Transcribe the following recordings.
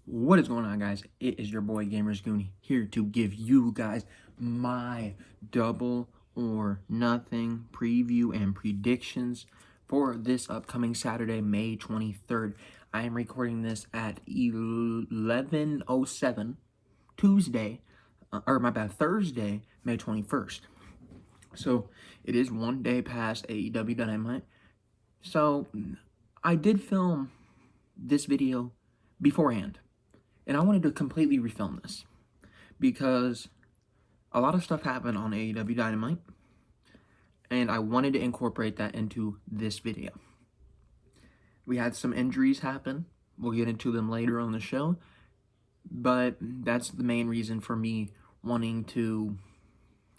What is going on, guys? It is your boy Gamers Goonie here to give you guys my double or nothing preview and predictions for this upcoming Saturday, May 23rd. I am recording this at 11:07 Tuesday, Thursday, May 21st. So it is one day past AEW Dynamite. So I did film this video beforehand. And I wanted to completely refilm this because a lot of stuff happened on AEW Dynamite, and I wanted to incorporate that into this video. We had some injuries happen. We'll get into them later on the show, but that's the main reason for me wanting to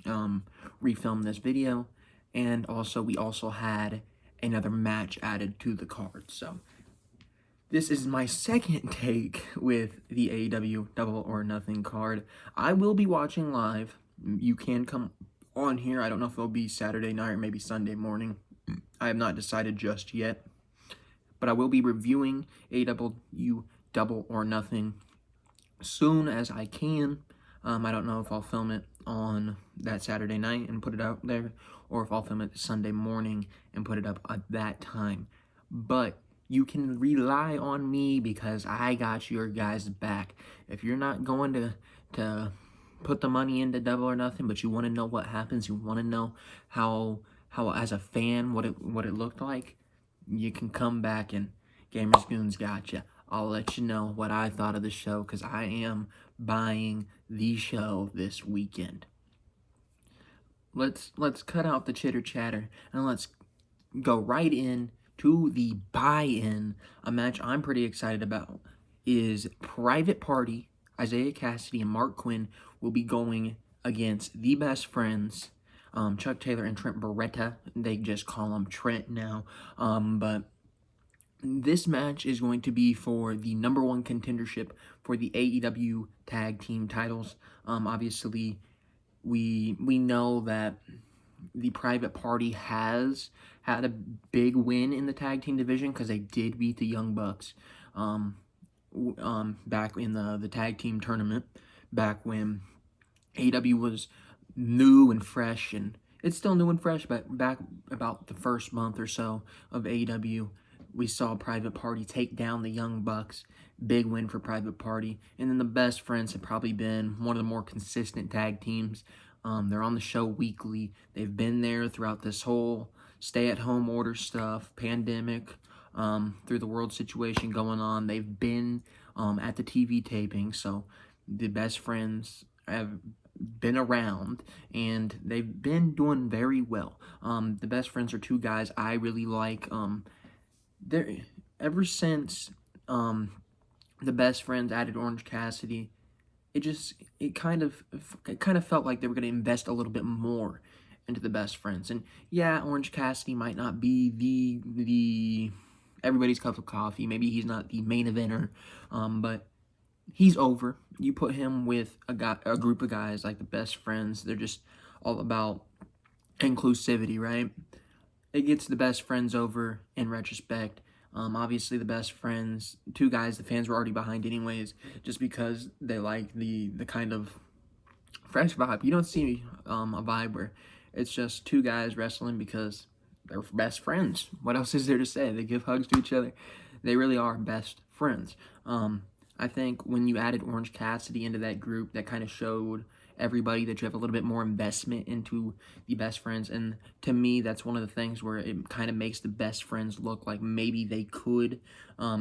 refilm this video. And also, we also had another match added to the card. So this is my second take with the AEW Double or Nothing card. I will be watching live. You can come on here. I don't know if it'll be Saturday night or maybe Sunday morning. I have not decided just yet. But I will be reviewing AEW Double or Nothing soon as I can. I don't know if I'll film it on that Saturday night and put it out there, or if I'll film it Sunday morning and put it up at that time. But you can rely on me because I got your guys' back. If you're not going to put the money into Double or Nothing, but you want to know what happens, you want to know how as a fan what it looked like, you can come back and Gamers Goons got you. I'll let you know what I thought of the show because I am buying the show this weekend. Let's cut out the chitter chatter and let's go right in to the buy-in. A match I'm pretty excited about is Private Party. Isaiah Cassidy and Mark Quinn will be going against the Best Friends, Chuck Taylor and Trent Beretta. They just call him Trent now. But this match is going to be for the #1 contendership for the AEW tag team titles. Obviously, we know that the Private Party has had a big win in the tag team division because they did beat the Young Bucks back in the tag team tournament, back when AEW was new and fresh, and it's still new and fresh, but back about the first month or so of AEW, we saw Private Party take down the Young Bucks. Big win for Private Party. And then the Best Friends have probably been one of the more consistent tag teams. They're on the show weekly. They've been there throughout this whole stay-at-home order stuff, pandemic, through the world situation going on. They've been at the TV taping, so the Best Friends have been around, and they've been doing very well. The Best Friends are two guys I really like. They're ever since the Best Friends added Orange Cassidy, it kind of felt like they were going to invest a little bit more into the Best Friends. And yeah, Orange Cassidy might not be the everybody's cup of coffee. Maybe he's not the main eventer, but he's over. You put him with a group of guys like the Best Friends. They're just all about inclusivity, right? It gets the Best Friends over in retrospect. Obviously, the Best Friends, two guys the fans were already behind anyways, just because they like the kind of fresh vibe. You don't see a vibe where it's just two guys wrestling because they're best friends. What else is there to say? They give hugs to each other. They really are best friends. I think when you added Orange Cassidy into that group, that kind of showed everybody that you have a little bit more investment into the Best Friends. And to me, that's one of the things where it kind of makes the Best Friends look like maybe they could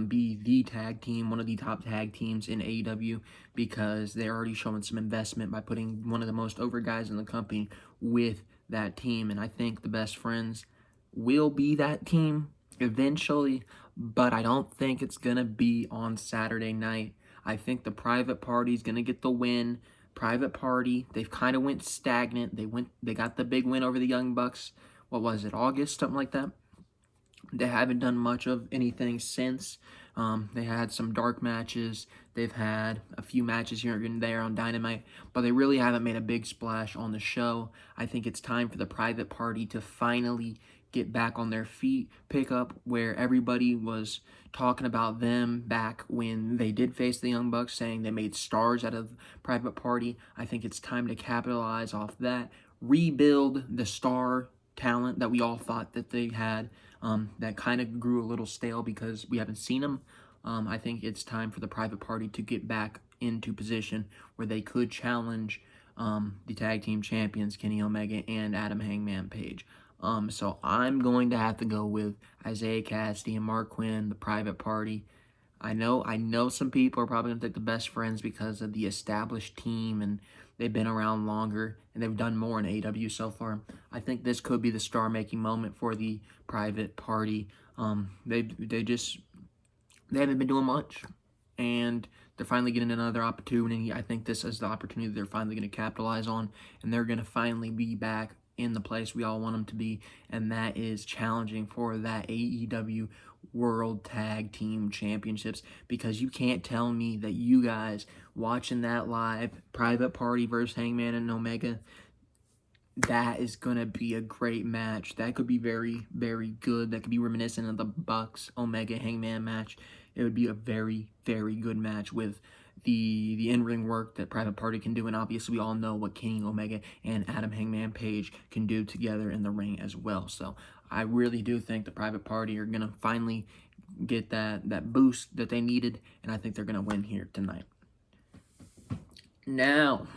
be the tag team, one of the top tag teams in AEW, because they're already showing some investment by putting one of the most over guys in the company with that team. And I think the Best Friends will be that team eventually, but I don't think it's going to be on Saturday night. I think the Private Party is going to get the win. Private Party, they've kind of went stagnant. They got the big win over the Young Bucks. What was it, August, something like that? They haven't done much of anything since. They had some dark matches. They've had a few matches here and there on Dynamite, but they really haven't made a big splash on the show. I think it's time for the Private Party to finally get back on their feet, pick up where everybody was talking about them back when they did face the Young Bucks, saying they made stars out of Private Party. I think it's time to capitalize off that, rebuild the star talent that we all thought that they had, that kind of grew a little stale because we haven't seen them. I think it's time for the Private Party to get back into position where they could challenge the tag team champions, Kenny Omega and Adam Hangman Page. So I'm going to have to go with Isaiah Cassidy and Mark Quinn, the Private Party. I know some people are probably going to think the Best Friends because of the established team and they've been around longer and they've done more in AEW so far. I think this could be the star-making moment for the Private Party. They haven't been doing much, and they're finally getting another opportunity. I think this is the opportunity they're finally going to capitalize on, and they're going to finally be back in the place we all want them to be, and that is challenging for that AEW World Tag Team Championships, because you can't tell me that you guys watching that live, Private Party versus Hangman and Omega, that is going to be a great match. That could be very, very good. That could be reminiscent of the Bucks Omega Hangman match. It would be a very, very good match with the in-ring work that Private Party can do, and obviously we all know what Kenny Omega and Adam Hangman Page can do together in the ring as well. So I really do think the Private Party are going to finally get that boost that they needed, and I think they're going to win here tonight. Now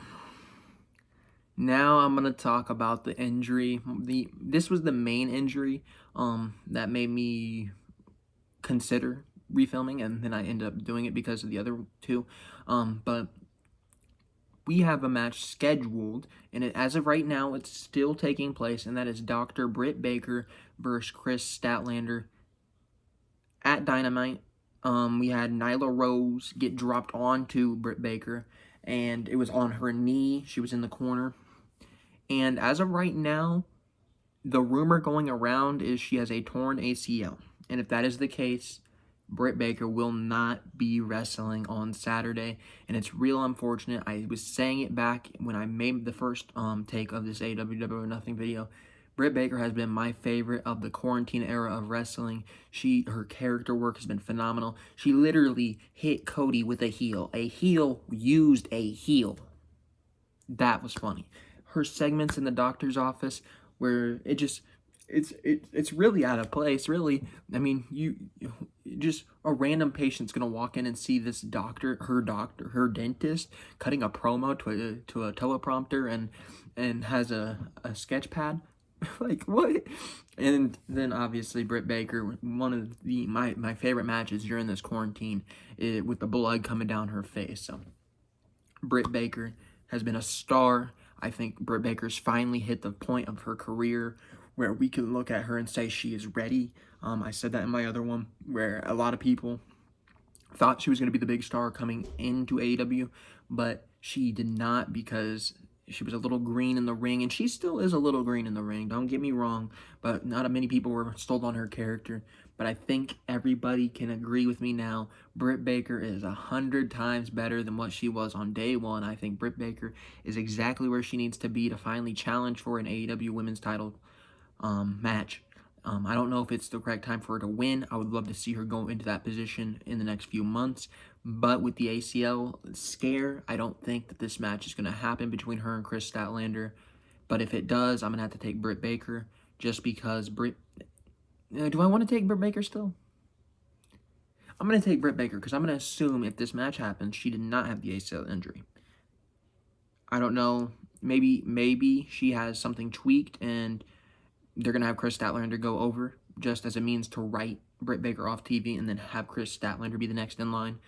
I'm going to talk about the injury. This was the main injury that made me consider refilming, and then I ended up doing it because of the other two. But we have a match scheduled, and as of right now, it's still taking place, and that is Dr. Britt Baker versus Chris Statlander at Dynamite. We had Nyla Rose get dropped onto Britt Baker, and it was on her knee. She was in the corner. And as of right now, the rumor going around is she has a torn ACL. And if that is the case, Britt Baker will not be wrestling on Saturday. And it's real unfortunate. I was saying it back when I made the first take of this AEW Nothing video. Britt Baker has been my favorite of the quarantine era of wrestling. Her character work has been phenomenal. She literally hit Cody with a heel. A heel used a heel. That was funny. Her segments in the doctor's office where it's really out of place, really. I mean, you just a random patient's gonna walk in and see this her dentist cutting a promo to a teleprompter and has a sketch pad. Like, what? And then obviously Britt Baker, one of my favorite matches during this quarantine, with the blood coming down her face. So Britt Baker has been a star. I think Britt Baker's finally hit the point of her career where we can look at her and say she is ready. I said that in my other one, where a lot of people thought she was going to be the big star coming into AEW, but she did not, because she was a little green in the ring, and she still is a little green in the ring, don't get me wrong, but not many people were sold on her character. But I think everybody can agree with me now. Britt Baker is 100 times better than what she was on day one. I think Britt Baker is exactly where she needs to be to finally challenge for an AEW women's title match. I don't know if it's the correct time for her to win. I would love to see her go into that position in the next few months. But with the ACL scare, I don't think that this match is going to happen between her and Chris Statlander. But if it does, I'm going to have to take Britt Baker, just because do I want to take Britt Baker still? I'm going to take Britt Baker because I'm going to assume if this match happens, she did not have the ACL injury. I don't know. Maybe she has something tweaked and they're going to have Chris Statlander go over just as a means to write Britt Baker off TV and then have Chris Statlander be the next in line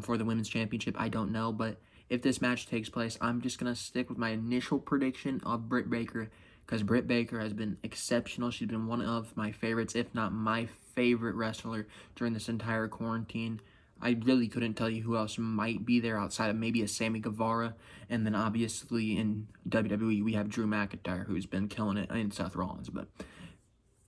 for the Women's Championship. I don't know, but if this match takes place, I'm just going to stick with my initial prediction of Britt Baker, because Britt Baker has been exceptional. She's been one of my favorites, if not my favorite wrestler during this entire quarantine. I really couldn't tell you who else might be there outside of maybe a Sammy Guevara. And then obviously in WWE, we have Drew McIntyre, who's been killing it, and Seth Rollins. But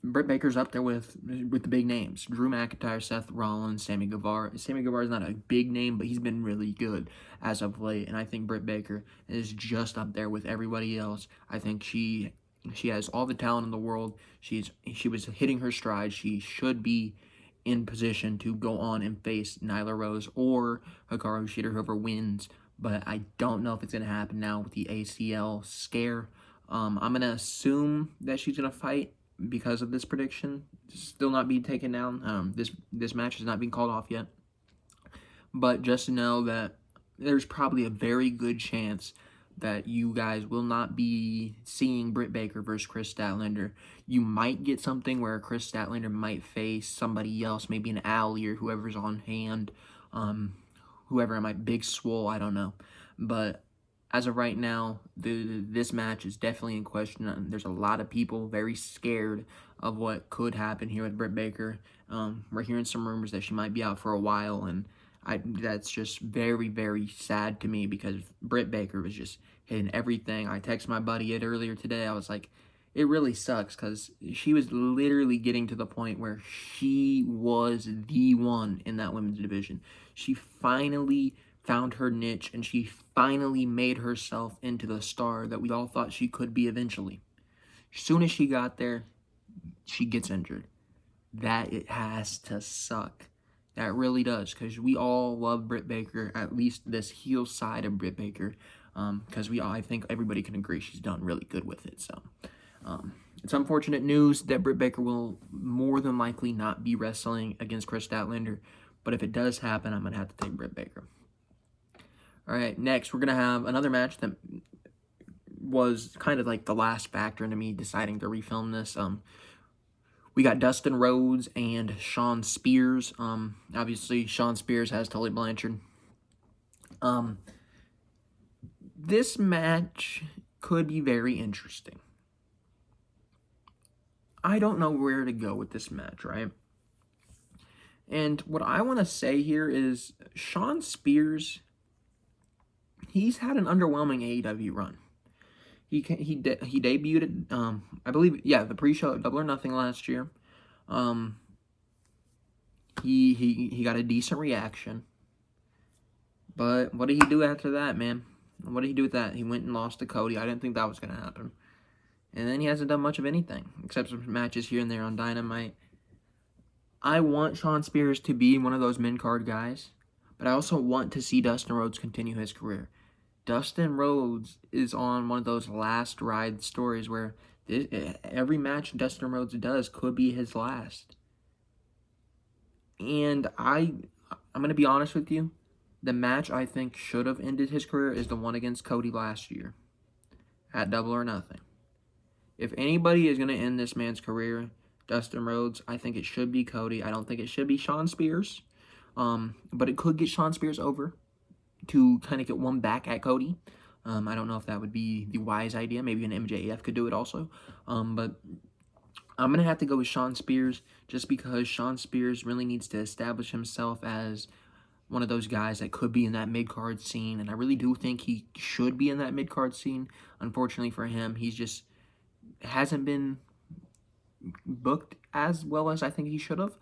Britt Baker's up there with the big names. Drew McIntyre, Seth Rollins, Sammy Guevara. Sammy Guevara is not a big name, but he's been really good as of late. And I think Britt Baker is just up there with everybody else. I think she She has all the talent in the world. She was hitting her stride. She should be in position to go on and face Nyla Rose or Hikaru Shida, whoever wins. But I don't know if it's going to happen now with the ACL scare. I'm going to assume that she's going to fight because of this prediction. Still not being taken down. This match has not been called off yet. But just know that there's probably a very good chance that you guys will not be seeing Britt Baker versus Chris Statlander. You might get something where Chris Statlander might face somebody else, maybe an Alley or whoever's on hand, whoever might, Big Swole, I don't know. But as of right now, this match is definitely in question. There's a lot of people very scared of what could happen here with Britt Baker. We're hearing some rumors that she might be out for a while, and that's just very, very sad to me because Britt Baker was just hitting everything. I texted my buddy it earlier today. I was like, it really sucks because she was literally getting to the point where she was the one in that women's division. She finally found her niche, and she finally made herself into the star that we all thought she could be eventually. As soon as she got there, she gets injured. That it has to suck. That really does, because we all love Britt Baker, at least this heel side of Britt Baker, because I think everybody can agree she's done really good with it. So it's unfortunate news that Britt Baker will more than likely not be wrestling against Chris Statlander, but if it does happen, I'm going to have to take Britt Baker. All right, next we're going to have another match that was kind of like the last factor into me deciding to refilm this. We got Dustin Rhodes and Shawn Spears. Obviously, Shawn Spears has Tully Blanchard. This match could be very interesting. I don't know where to go with this match, right? And what I want to say here is Shawn Spears, he's had an underwhelming AEW run. He debuted at, I believe, the pre-show at Double or Nothing last year. He got a decent reaction. But what did he do after that, man? What did he do with that? He went and lost to Cody. I didn't think that was going to happen. And then he hasn't done much of anything, except some matches here and there on Dynamite. I want Shawn Spears to be one of those mid-card guys, but I also want to see Dustin Rhodes continue his career. Dustin Rhodes is on one of those last ride stories where every match Dustin Rhodes does could be his last. And I'm going to be honest with you. The match I think should have ended his career is the one against Cody last year at Double or Nothing. If anybody is going to end this man's career, Dustin Rhodes, I think it should be Cody. I don't think it should be Shawn Spears. But it could get Shawn Spears over to kind of get one back at Cody. I don't know if that would be the wise idea. Maybe an MJF could do it also. But I'm going to have to go with Shawn Spears just because Shawn Spears really needs to establish himself as one of those guys that could be in that mid-card scene. And I really do think he should be in that mid-card scene. Unfortunately for him, he's just hasn't been booked as well as I think he should have.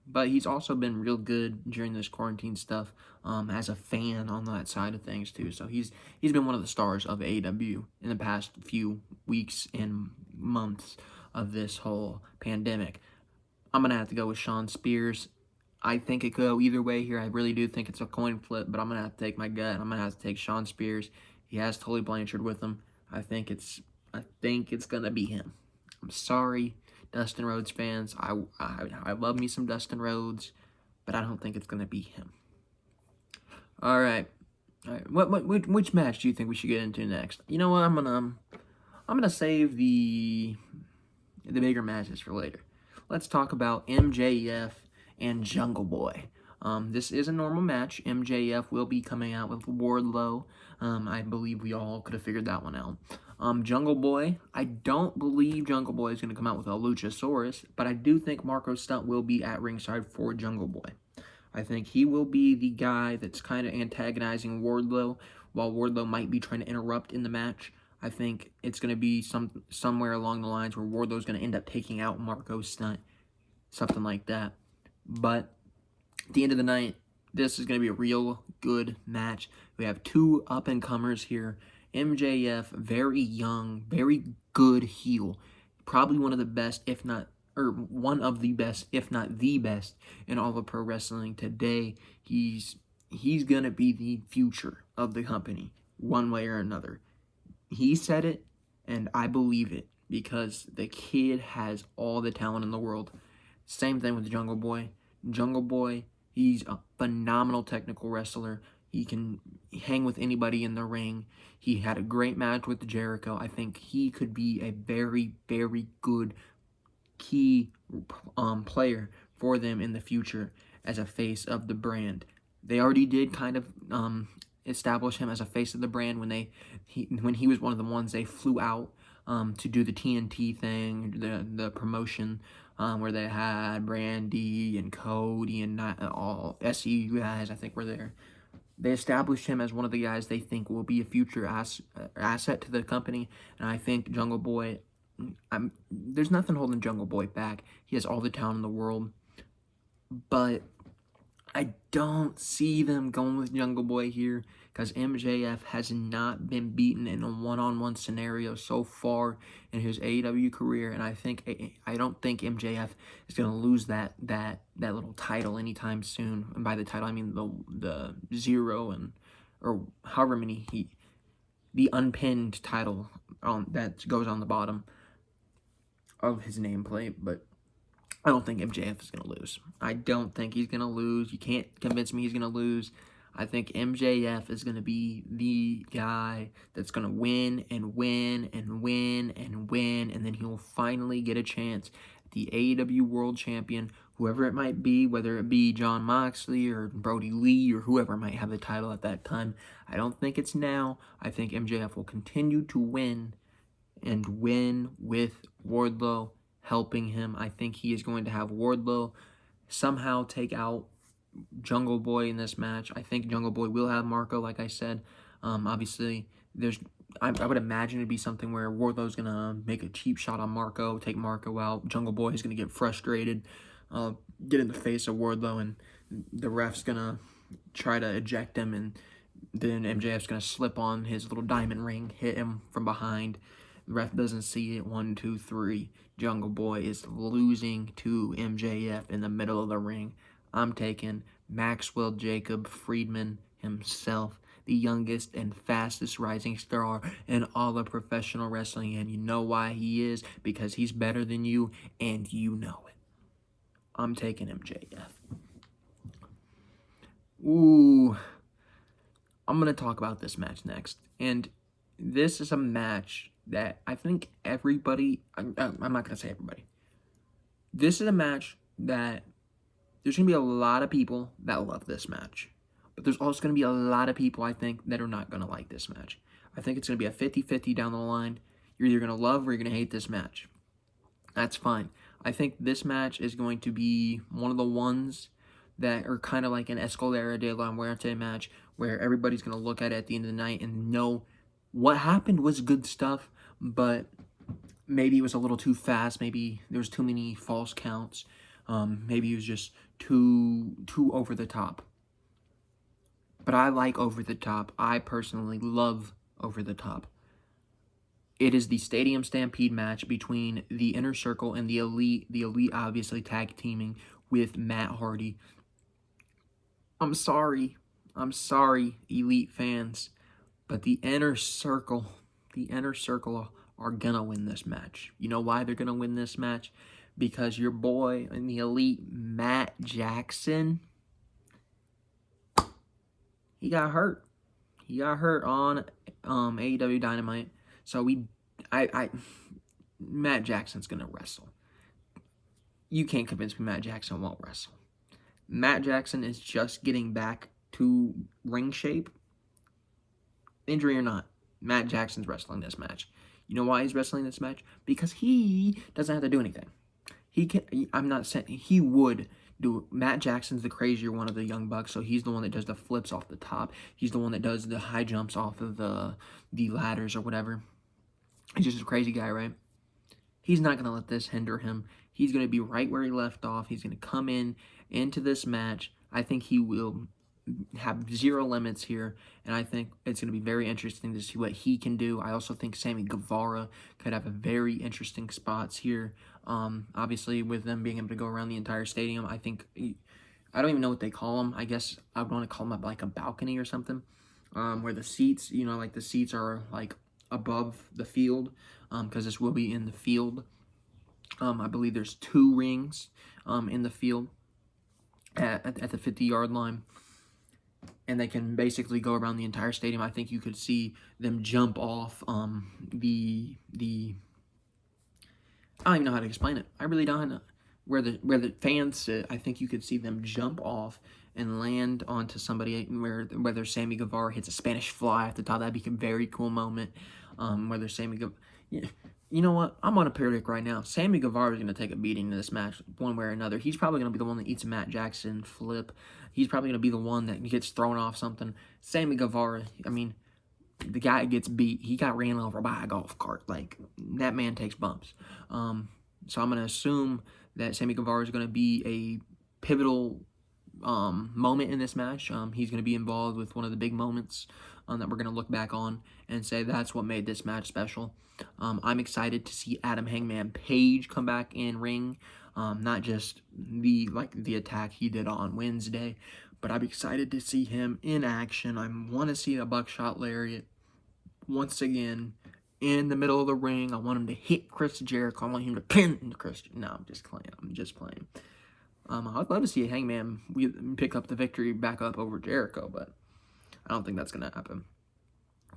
But he's also been real good during this quarantine stuff as a fan on that side of things too. So he's been one of the stars of AEW in the past few weeks and months of this whole pandemic. I'm going to have to go with Shawn Spears. I think it could go either way here. I really do think it's a coin flip, but I'm going to have to take my gut. I'm going to have to take Shawn Spears. He has Tully Blanchard with him. I think it's going to be him. I'm sorry, Dustin Rhodes fans. I love me some Dustin Rhodes, but I don't think it's going to be him. All right. Which match do you think we should get into next? You know what? I'm gonna save the bigger matches for later. Let's talk about MJF and Jungle Boy. This is a normal match. MJF will be coming out with Wardlow. I believe we all could have figured that one out. Jungle Boy, I don't believe Jungle Boy is going to come out with a Luchasaurus, but I do think Marco Stunt will be at ringside for Jungle Boy. I think he will be the guy that's kind of antagonizing Wardlow, while Wardlow might be trying to interrupt in the match. I think it's going to be somewhere along the lines where Wardlow's going to end up taking out Marco Stunt, something like that. But at the end of the night, this is going to be a real good match. We have two up-and-comers here. MJF, very young, very good heel. Probably one of the best, if not, or one of the best, if not the best, in all of pro wrestling today. He's gonna be the future of the company, one way or another. He said it, and I believe it, because the kid has all the talent in the world. Same thing with Jungle Boy. Jungle Boy, he's a phenomenal technical wrestler. He can hang with anybody in the ring. He had a great match with Jericho. I think he could be a very, very good key player for them in the future as a face of the brand. They already did kind of establish him as a face of the brand when he was one of the ones they flew out to do the TNT thing, the promotion where they had Brandy and Cody and all SCU guys, I think, were there. They established him as one of the guys they think will be a future asset to the company, and I think Jungle Boy, there's nothing holding Jungle Boy back. He has all the talent in the world, but I don't see them going with Jungle Boy here, because MJF has not been beaten in a one-on-one scenario so far in his AEW career, and I don't think MJF is going to lose that little title anytime soon. And by the title, I mean the zero or however many the unpinned title that goes on the bottom of his nameplate. But I don't think MJF is going to lose. I don't think he's going to lose. You can't convince me he's going to lose. I think MJF is going to be the guy that's going to win and win and win and win, and then he'll finally get a chance at the AEW World Champion, whoever it might be, whether it be Jon Moxley or Brody Lee or whoever might have the title at that time. I don't think it's now. I think MJF will continue to win and win with Wardlow helping him. I think he is going to have Wardlow somehow take out Jungle Boy in this match. I think Jungle Boy will have Marco, like I said. Obviously, I would imagine it'd be something where Wardlow's going to make a cheap shot on Marco, take Marco out. Jungle Boy is going to get frustrated, get in the face of Wardlow, and the ref's going to try to eject him, and then MJF's going to slip on his little diamond ring, hit him from behind. The ref doesn't see it. 1, 2, 3. Jungle Boy is losing to MJF in the middle of the ring. I'm taking Maxwell Jacob Friedman himself, the youngest and fastest rising star in all of professional wrestling. And you know why he is? Because he's better than you, and you know it. I'm taking MJF. Ooh. I'm going to talk about this match next. And this is a match that I think everybody, I'm not going to say everybody. This is a match that there's going to be a lot of people that love this match. But there's also going to be a lot of people, I think, that are not going to like this match. I think it's going to be a 50-50 down the line. You're either going to love or you're going to hate this match. That's fine. I think this match is going to be one of the ones that are kind of like an Escalera de la Muerte match, where everybody's going to look at it at the end of the night and know what happened was good stuff, but maybe it was a little too fast. Maybe there was too many false counts. Maybe it was just too over the top. But I like over the top. I personally love over the top. It is the Stadium Stampede match between the Inner Circle and the Elite. The Elite obviously tag teaming with Matt Hardy. I'm sorry, Elite fans, but the Inner Circle are gonna win this match. You know why they're gonna win this match? Because your boy in the Elite, Matt Jackson, he got hurt. He got hurt on AEW Dynamite. So Matt Jackson's gonna wrestle. You can't convince me Matt Jackson won't wrestle. Matt Jackson is just getting back to ring shape. Injury or not, Matt Jackson's wrestling this match. You know why he's wrestling this match? Because he doesn't have to do anything. I'm not saying he would do it. Matt Jackson's the crazier one of the Young Bucks, so he's the one that does the flips off the top. He's the one that does the high jumps off of the ladders or whatever. He's just a crazy guy, right? He's not going to let this hinder him. He's going to be right where he left off. He's going to come into this match. I think he will have zero limits here, and I think it's going to be very interesting to see what he can do. I also think Sammy Guevara could have a very interesting spots here. Obviously, with them being able to go around the entire stadium, I think, I don't even know what they call them. I guess I would want to call them like a balcony or something, where the seats, like the seats are like above the field, because this will be in the field. I believe there's 2 rings in the field at the 50-yard line, and they can basically go around the entire stadium. I think you could see them jump off the I don't even know how to explain it. I really don't know. Where the fans sit, I think you could see them jump off and land onto somebody, whether Sammy Guevara hits a Spanish fly at the top. That'd be a very cool moment. Whether Sammy Guevara... Yeah. You know what? I'm on a predict right now. Sammy Guevara is going to take a beating in this match, one way or another. He's probably going to be the one that eats a Matt Jackson flip. He's probably going to be the one that gets thrown off something. Sammy Guevara, I mean, the guy gets beat. He got ran over by a golf cart. Like, that man takes bumps. So I'm going to assume that Sammy Guevara is going to be a pivotal moment in this match. He's going to be involved with one of the big moments that we're going to look back on and say that's what made this match special. I'm excited to see Adam Hangman Page come back in ring, not just the attack he did on Wednesday, but I'm excited to see him in action. I want to see a buckshot lariat once again in the middle of the ring. I want him to hit Chris Jericho. I want him to pin Chris. No, I'm just playing. I'd love to see Hangman pick up the victory back up over Jericho, but I don't think that's going to happen.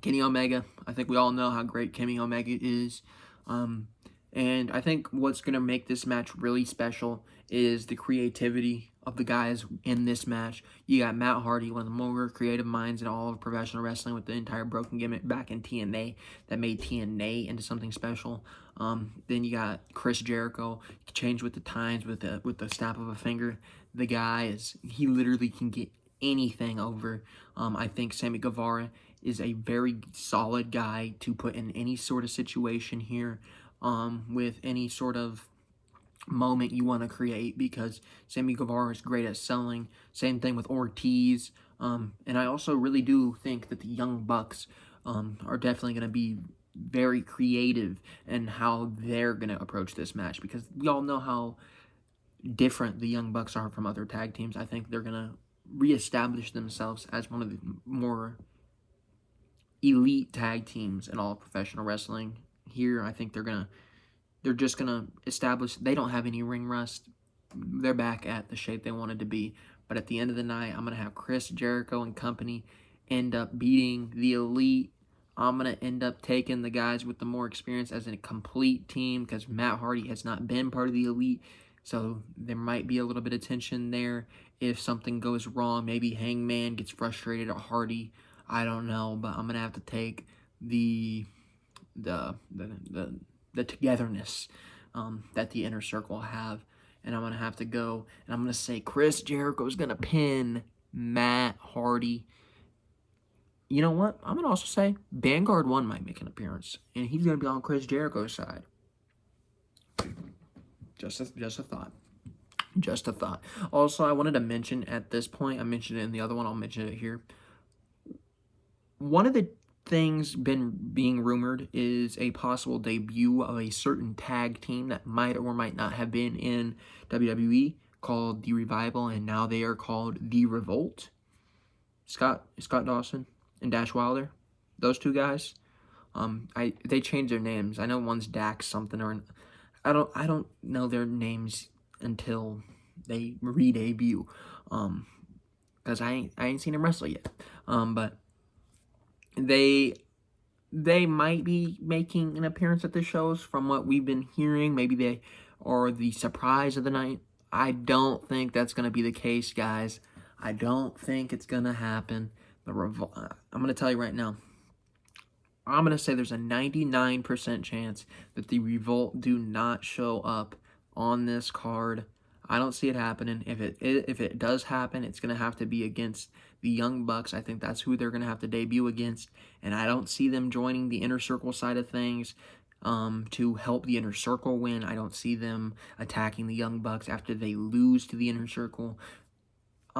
Kenny Omega, I think we all know how great Kenny Omega is. And I think what's going to make this match really special is the creativity of the guys in this match. You got Matt Hardy, one of the more creative minds in all of professional wrestling, with the entire broken gimmick back in TNA that made TNA into something special. Then you got Chris Jericho, changed with the times with the snap of a finger. The guy he literally can get anything over. I think Sammy Guevara is a very solid guy to put in any sort of situation here, with any sort of moment you want to create, because Sammy Guevara is great at selling. Same thing with Ortiz. And I also really do think that the Young Bucks are definitely going to be very creative in how they're going to approach this match, because we all know how different the Young Bucks are from other tag teams. I think they're going to reestablish themselves as one of the more elite tag teams in all of professional wrestling. Here, I think they're just gonna establish they don't have any ring rust. They're back at the shape they wanted to be. But at the end of the night, I'm gonna have Chris Jericho and company end up beating the Elite. I'm gonna end up taking the guys with the more experience as a complete team, because Matt Hardy has not been part of the Elite. So there might be a little bit of tension there if something goes wrong. Maybe Hangman gets frustrated at Hardy. I don't know, but I'm gonna have to take the togetherness that the Inner Circle have, and I'm gonna have to go and I'm gonna say Chris Jericho's gonna pin Matt Hardy. You know what? I'm gonna also say Vanguard 1 might make an appearance, and he's gonna be on Chris Jericho's side. Just a thought. Just a thought. Also, I wanted to mention at this point, I mentioned it in the other one, I'll mention it here. One of the things being rumored is a possible debut of a certain tag team that might or might not have been in WWE, called The Revival, and now they are called The Revolt. Scott Dawson and Dash Wilder, those two guys, they changed their names. I know one's Dax something, or I don't know their names until they re-debut, because I ain't seen them wrestle yet. But they might be making an appearance at the shows from what we've been hearing. Maybe they are the surprise of the night. I don't think that's going to be the case, guys. I don't think it's going to happen. I'm going to tell you right now. I'm going to say there's a 99% chance that the Revolt do not show up on this card. I don't see it happening. If it does happen, it's going to have to be against the Young Bucks. I think that's who they're going to have to debut against. And I don't see them joining the Inner Circle side of things to help the Inner Circle win. I don't see them attacking the Young Bucks after they lose to the Inner Circle.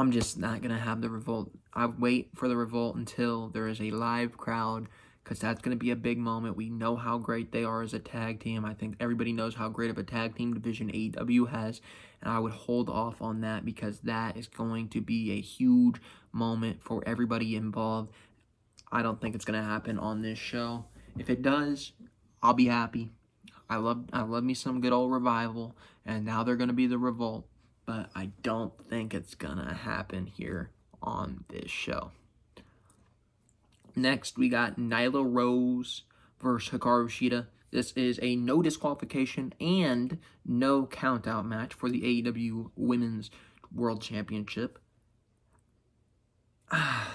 I'm just not going to have the Revolt. I wait for the Revolt until there is a live crowd, because that's going to be a big moment. We know how great they are as a tag team. I think everybody knows how great of a tag team division AEW has, and I would hold off on that because that is going to be a huge moment for everybody involved. I don't think it's going to happen on this show. If it does, I'll be happy. I love me some good old Revival, and now they're going to be the Revolt, but I don't think it's going to happen here on this show. Next, we got Nyla Rose versus Hikaru Shida. This is a no disqualification and no countout match for the AEW Women's World Championship. I'm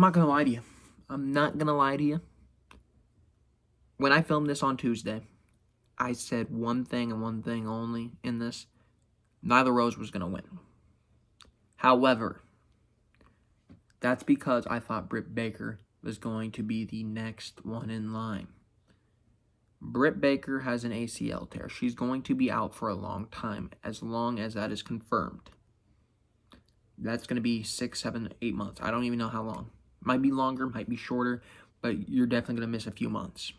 not going to lie to you. I'm not going to lie to you. When I filmed this on Tuesday, I said one thing and one thing only in this. Nyla Rose was going to win. However, that's because I thought Britt Baker was going to be the next one in line. Britt Baker has an ACL tear. She's going to be out for a long time, as long as that is confirmed. That's going to be 6, 7, 8 months. I don't even know how long. Might be longer, might be shorter, but you're definitely going to miss a few months.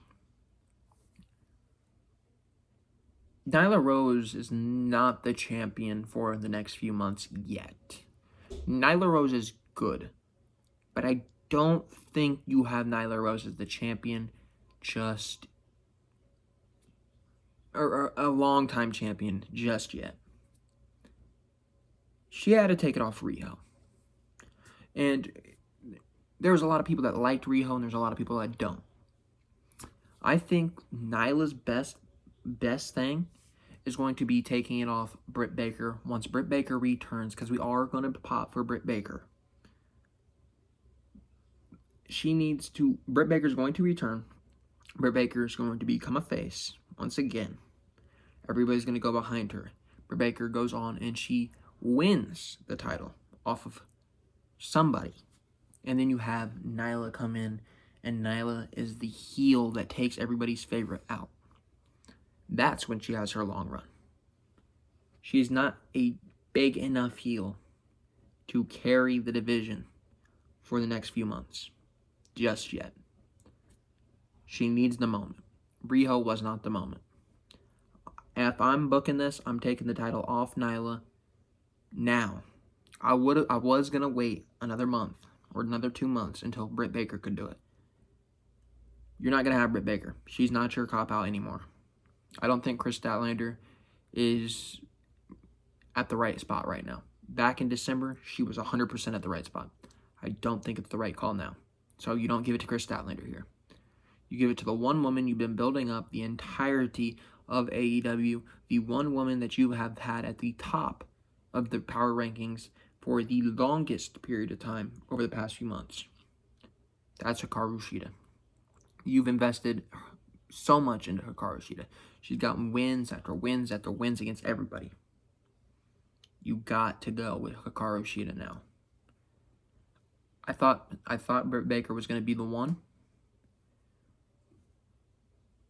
Nyla Rose is not the champion for the next few months yet. Nyla Rose is good, but I don't think you have Nyla Rose as the champion just, or a long-time champion just yet. She had to take it off Riho. And there's a lot of people that liked Riho, and there's a lot of people that don't. I think Nyla's best thing is going to be taking it off Britt Baker once Britt Baker returns, because we are going to pop for Britt Baker. Britt Baker's going to return. Britt Baker is going to become a face once again. Everybody's going to go behind her. Britt Baker goes on and she wins the title off of somebody. And then you have Nyla come in, and Nyla is the heel that takes everybody's favorite out. That's when she has her long run. She's not a big enough heel to carry the division for the next few months. Just yet. She needs the moment. Riho was not the moment. If I'm booking this, I'm taking the title off Nyla now. I was going to wait another month or another 2 months until Britt Baker could do it. You're not going to have Britt Baker. She's not your cop-out anymore. I don't think Chris Statlander is at the right spot right now. Back in December, she was 100% at the right spot. I don't think it's the right call now. So you don't give it to Chris Statlander here. You give it to the one woman you've been building up the entirety of AEW, the one woman that you have had at the top of the power rankings for the longest period of time over the past few months. That's Hikaru Shida. You've invested so much into Hikaru Shida. She's gotten wins after wins after wins against everybody. You got to go with Hikaru Shida now. I thought Britt Baker was going to be the one,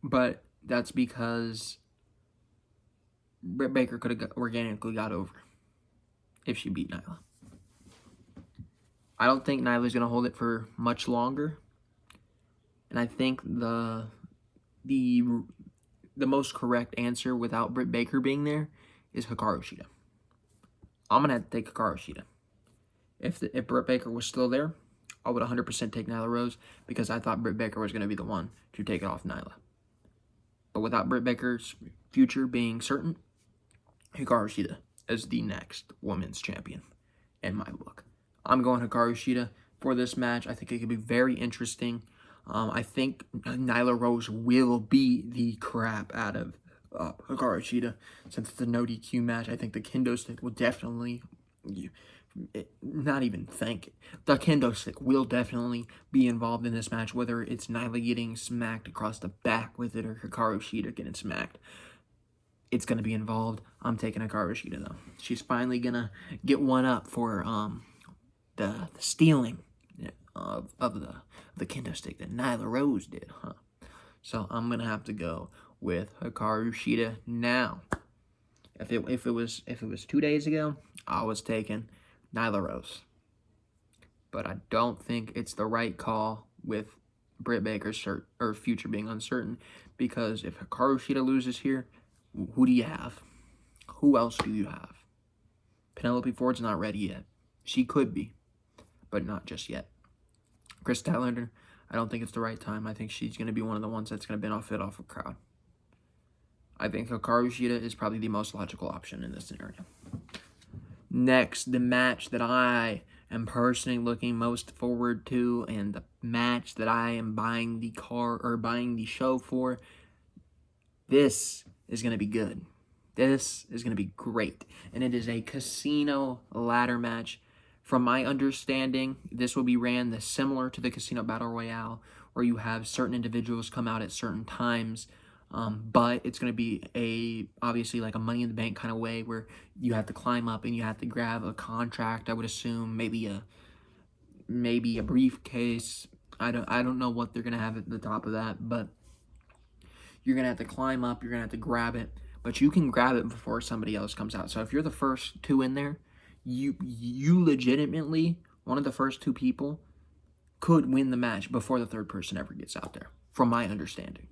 but that's because Britt Baker could have organically got over if she beat Nyla. I don't think Nyla's going to hold it for much longer, and I think the most correct answer without Britt Baker being there is Hikaru Shida. I'm going to have to take Hikaru Shida. If Britt Baker was still there, I would 100% take Nyla Rose, because I thought Britt Baker was going to be the one to take it off Nyla. But without Britt Baker's future being certain, Hikaru Shida is the next women's champion in my book. I'm going Hikaru Shida for this match. I think it could be very interesting. I think Nyla Rose will beat the crap out of Hikaru Shida. Since it's a no DQ match, I think the kendo stick will definitely... not even think. The kendo stick will definitely be involved in this match, whether it's Nyla getting smacked across the back with it or Hikaru Shida getting smacked. It's going to be involved. I'm taking Hikaru Shida, though. She's finally going to get one up for the stealing of the kendo stick that Nyla Rose did, huh? So I'm going to have to go with Hikaru Shida now. If it was 2 days ago, I was taking Nyla Rose. But I don't think it's the right call with Britt Baker's future being uncertain, because if Hikaru Shida loses here, who do you have? Who else do you have? Penelope Ford's not ready yet. She could be, but not just yet. Chris Statlander, I don't think it's the right time. I think she's going to be one of the ones that's going to benefit off of crowd. I think Hikaru Shida is probably the most logical option in this scenario. Next, the match that I am personally looking most forward to, and the match that I am buying the show for. This is going to be good. This is going to be great. And it is a casino ladder match. From my understanding, this will be ran similar to the Casino Battle Royale, where you have certain individuals come out at certain times. But it's going to be obviously like a Money in the Bank kind of way, where you have to climb up and you have to grab a contract, I would assume, maybe a briefcase. I don't know what they're going to have at the top of that, but you're going to have to climb up, you're going to have to grab it, but you can grab it before somebody else comes out. So if you're the first two in there, you legitimately, one of the first two people, could win the match before the third person ever gets out there, from my understanding.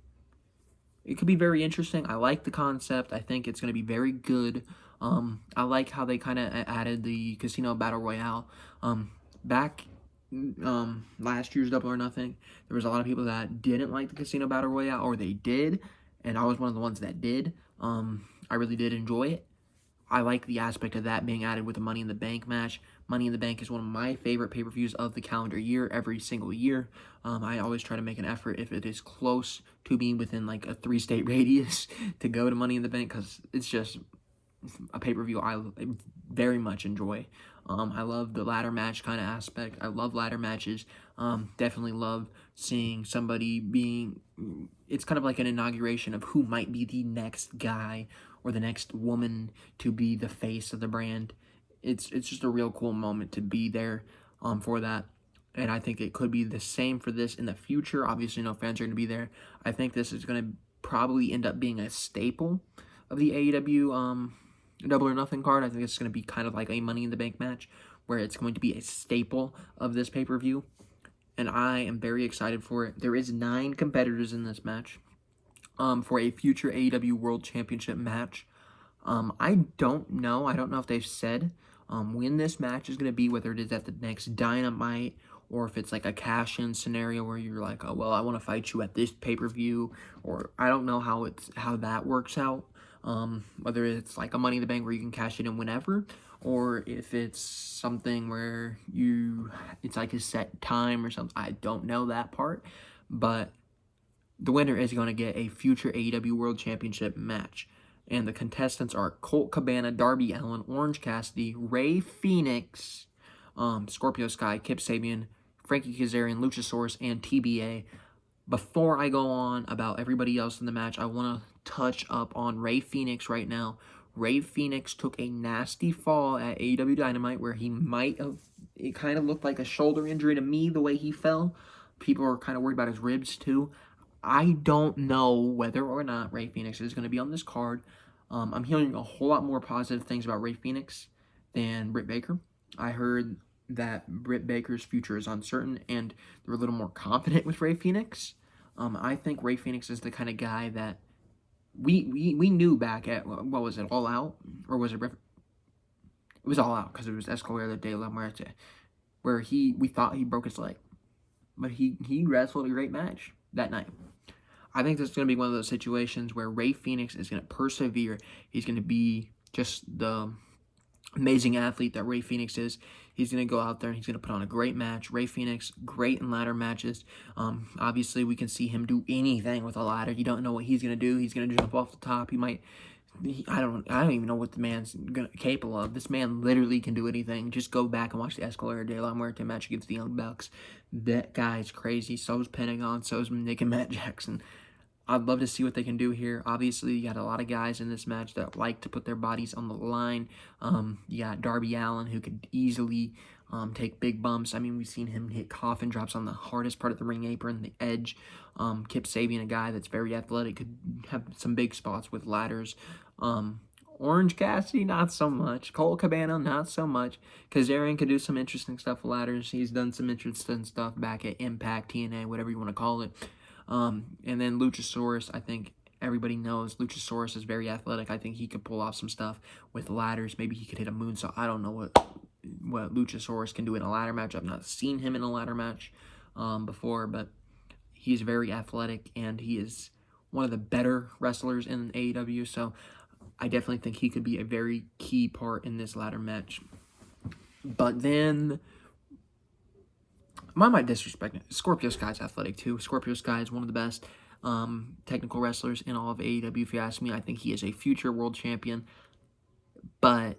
It could be very interesting. I like the concept. I think it's going to be very good. I like how they kind of added the Casino Battle Royale. Back last year's Double or Nothing, there was a lot of people that didn't like the Casino Battle Royale, or they did, and I was one of the ones that did. I really did enjoy it. I like the aspect of that being added with the Money in the Bank match. Money in the Bank is one of my favorite pay-per-views of the calendar year, every single year. I always try to make an effort, if it is close to being within like a 3-state radius, to go to Money in the Bank, because it's just a pay-per-view I very much enjoy. I love the ladder match kind of aspect. I love ladder matches. Definitely love seeing somebody it's kind of like an inauguration of who might be the next guy or the next woman to be the face of the brand. It's just a real cool moment to be there for that. And I think it could be the same for this in the future. Obviously, no fans are going to be there. I think this is going to probably end up being a staple of the AEW Double or Nothing card. I think it's going to be kind of like a Money in the Bank match, where it's going to be a staple of this pay-per-view. And I am very excited for it. There is 9 competitors in this match for a future AEW World Championship match. I don't know if they've said when this match is going to be, whether it is at the next Dynamite, or if it's like a cash-in scenario where you're like, oh, well, I want to fight you at this pay-per-view, or I don't know how that works out. Whether it's like a Money in the Bank where you can cash it in whenever, or if it's something where it's like a set time or something. I don't know that part, but the winner is going to get a future AEW World Championship match. And the contestants are Colt Cabana, Darby Allin, Orange Cassidy, Rey Fenix, Scorpio Sky, Kip Sabian, Frankie Kazarian, Luchasaurus, and TBA. Before I go on about everybody else in the match, I want to touch up on Rey Fenix right now. Rey Fenix took a nasty fall at AEW Dynamite, where it kind of looked like a shoulder injury to me, the way he fell. People are kind of worried about his ribs too. I don't know whether or not Rey Fenix is going to be on this card. I'm hearing a whole lot more positive things about Rey Fenix than Britt Baker. I heard that Britt Baker's future is uncertain, and they're a little more confident with Rey Fenix. I think Rey Fenix is the kind of guy that we knew back at, what was it, All Out? Or was it... It was All Out, because it was Escobar de la Muerte, where we thought he broke his leg. But he wrestled a great match that night. I think this is going to be one of those situations where Rey Fenix is going to persevere. He's going to be just the amazing athlete that Rey Fenix is. He's going to go out there and he's going to put on a great match. Rey Fenix, great in ladder matches. Obviously, we can see him do anything with a ladder. You don't know what he's going to do. He's going to jump off the top. I don't even know what the man's capable of. This man literally can do anything. Just go back and watch the Escobar de la Muerte match against the Young Bucks. That guy's crazy. So is Pentagon. So is Nick and Matt Jackson. I'd love to see what they can do here. Obviously, you got a lot of guys in this match that like to put their bodies on the line. You got Darby Allin, who could easily take big bumps. I mean, we've seen him hit coffin drops on the hardest part of the ring apron, the edge. Kip Sabian, a guy that's very athletic, could have some big spots with ladders. Orange Cassidy, not so much. Colt Cabana, not so much. Kazarian could do some interesting stuff with ladders. He's done some interesting stuff back at Impact, TNA, whatever you want to call it. And then Luchasaurus, I think everybody knows Luchasaurus is very athletic. I think he could pull off some stuff with ladders. Maybe he could hit a moonsault. I don't know what Luchasaurus can do in a ladder match. I've not seen him in a ladder match before, but he's very athletic, and he is one of the better wrestlers in AEW, so I definitely think he could be a very key part in this ladder match. But then, I might disrespect it. Scorpio Sky's athletic too. Scorpio Sky is one of the best technical wrestlers in all of AEW, if you ask me. I think he is a future world champion. But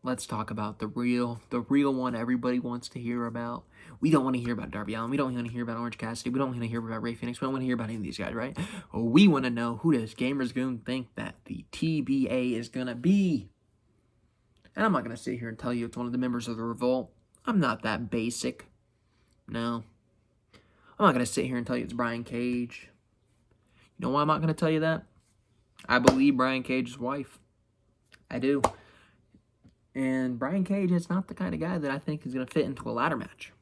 let's talk about the real one everybody wants to hear about. We don't want to hear about Darby Allin. We don't want to hear about Orange Cassidy. We don't want to hear about Ray Phoenix. We don't want to hear about any of these guys, right? We want to know, who does Gamers Goon think that the TBA is going to be? And I'm not going to sit here and tell you it's one of the members of the Revolt. I'm not that basic. No. I'm not going to sit here and tell you it's Brian Cage. You know why I'm not going to tell you that? I believe Brian Cage's wife. I do. And Brian Cage is not the kind of guy that I think is going to fit into a ladder match.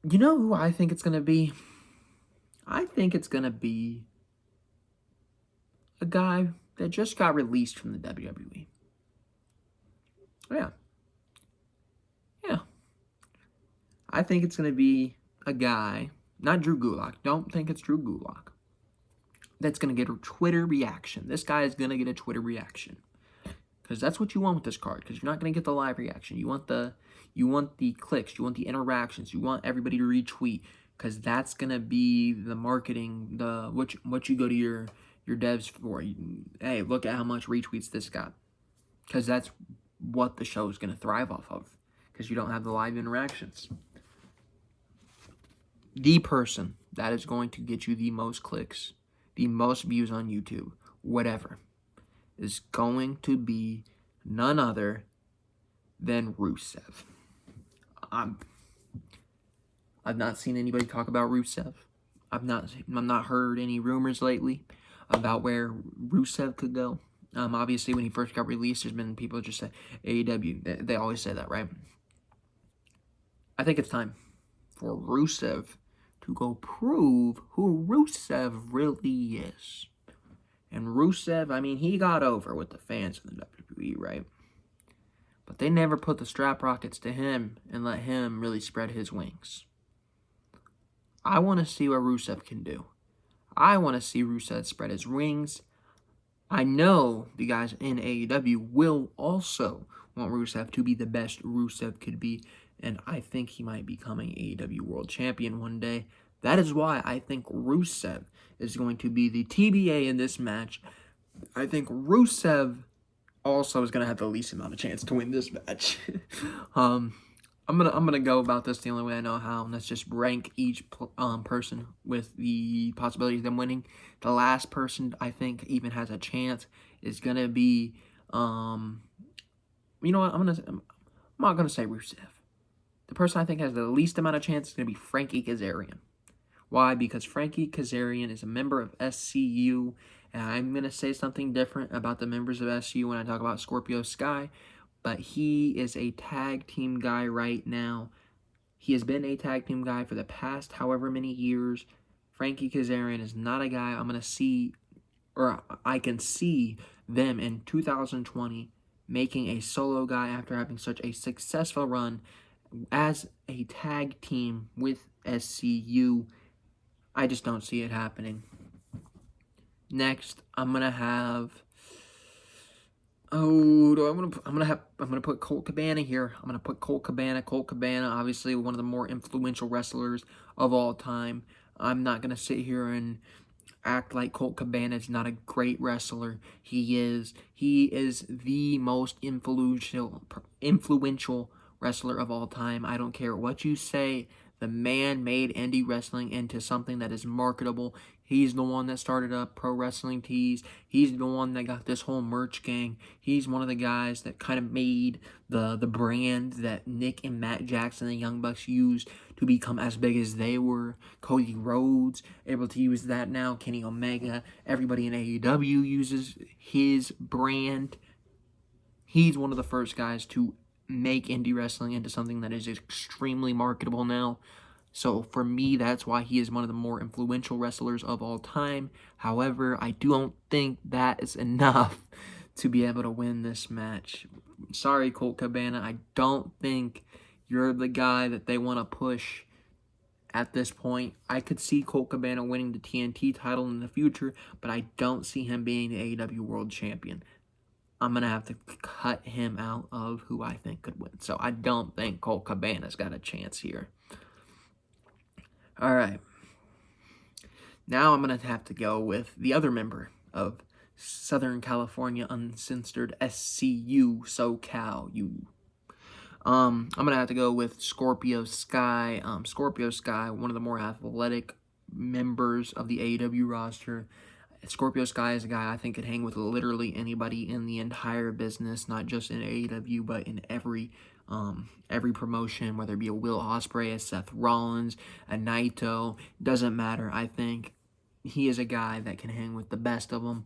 You know who I think it's going to be? I think it's going to be a guy that just got released from the WWE. Yeah. I think it's going to be a guy, not Drew Gulak. Don't think it's Drew Gulak. That's going to get a Twitter reaction. This guy is going to get a Twitter reaction. Because that's what you want with this card. Because you're not going to get the live reaction. You want the clicks. You want the interactions. You want everybody to retweet. Because that's going to be the marketing, what you go to your devs for. Hey, look at how much retweets this got. Because that's what the show is going to thrive off of. Because you don't have the live interactions. The person that is going to get you the most clicks, the most views on YouTube, whatever, is going to be none other than Rusev. I've not seen anybody talk about Rusev. I've not heard any rumors lately about where Rusev could go. Obviously, when he first got released, there's been people just say AEW. They always say that, right? I think it's time for Rusev to go prove who Rusev really is. And Rusev, I mean, he got over with the fans in the WWE, right? But they never put the strap rockets to him and let him really spread his wings. I want to see what Rusev can do. I want to see Rusev spread his wings. I know the guys in AEW will also want Rusev to be the best Rusev could be. And I think he might be becoming AEW World Champion one day. That is why I think Rusev is going to be the TBA in this match. I think Rusev also is going to have the least amount of chance to win this match. I'm gonna go about this the only way I know how, and that's just rank each person with the possibility of them winning. The last person I think even has a chance is gonna be, you know what? I'm not gonna say Rusev. The person I think has the least amount of chance is going to be Frankie Kazarian. Why? Because Frankie Kazarian is a member of SCU, and I'm going to say something different about the members of SCU when I talk about Scorpio Sky, but he is a tag team guy right now. He has been a tag team guy for the past however many years. Frankie Kazarian is not a guy I'm going to see, or I can see them in 2020 making a solo guy after having such a successful run as a tag team with SCU. I just don't see it happening. Next, I'm gonna have. I'm gonna put Colt Cabana here. I'm gonna put Colt Cabana. Colt Cabana, obviously one of the more influential wrestlers of all time. I'm not gonna sit here and act like Colt Cabana is not a great wrestler. He is. He is the most influential wrestler of all time. I don't care what you say. The man made indie wrestling into something that is marketable. He's the one that started up Pro Wrestling Tees. He's the one that got this whole merch gang. He's one of the guys that kind of made the brand that Nick and Matt Jackson and the Young Bucks used to become as big as they were. Cody Rhodes able to use that now. Kenny Omega. Everybody in AEW uses his brand. He's one of the first guys to make indie wrestling into something that is extremely marketable now. So for me, that's why he is one of the more influential wrestlers of all time. However, I don't think that is enough to be able to win this match. Sorry, Colt Cabana. I don't think you're the guy that they want to push at this point. I could see Colt Cabana winning the TNT title in the future, but I don't see him being the AEW World Champion. I'm going to have to cut him out of who I think could win. So I don't think Colt Cabana's got a chance here. All right. Now I'm going to have to go with the other member of Southern California Uncensored SCU SoCal. I'm going to have to go with Scorpio Sky. Scorpio Sky, one of the more athletic members of the AEW roster. Scorpio Sky is a guy I think could hang with literally anybody in the entire business, not just in AEW, but in every promotion, whether it be a Will Ospreay, a Seth Rollins, a Naito, doesn't matter. I think he is a guy that can hang with the best of them.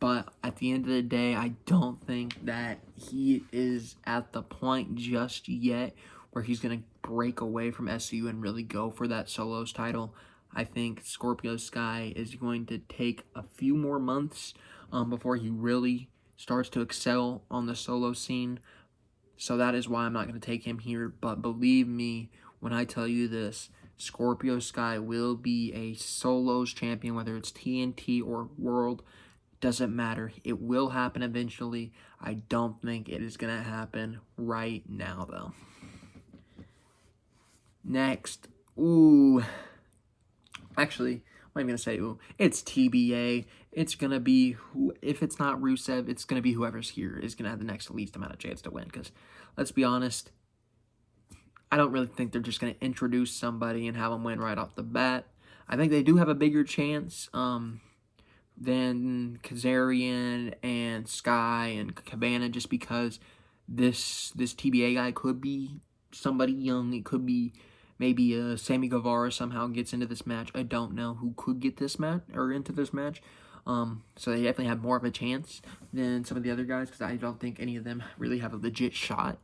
But at the end of the day, I don't think that he is at the point just yet where he's going to break away from SCU and really go for that solos title. I think Scorpio Sky is going to take a few more months before he really starts to excel on the solo scene. So that is why I'm not going to take him here. But believe me when I tell you this, Scorpio Sky will be a solos champion, whether it's TNT or World. Doesn't matter. It will happen eventually. I don't think it is going to happen right now, though. Next. Actually, I'm going to say, it's TBA. It's going to be, if it's not Rusev, it's going to be whoever's here is going to have the next least amount of chance to win. Because, let's be honest, I don't really think they're just going to introduce somebody and have them win right off the bat. I think they do have a bigger chance than Kazarian and Sky and Cabana, just because this TBA guy could be somebody young. It could be maybe Sammy Guevara somehow gets into this match. I don't know who could get this match or into this match. So they definitely have more of a chance than some of the other guys, because I don't think any of them really have a legit shot.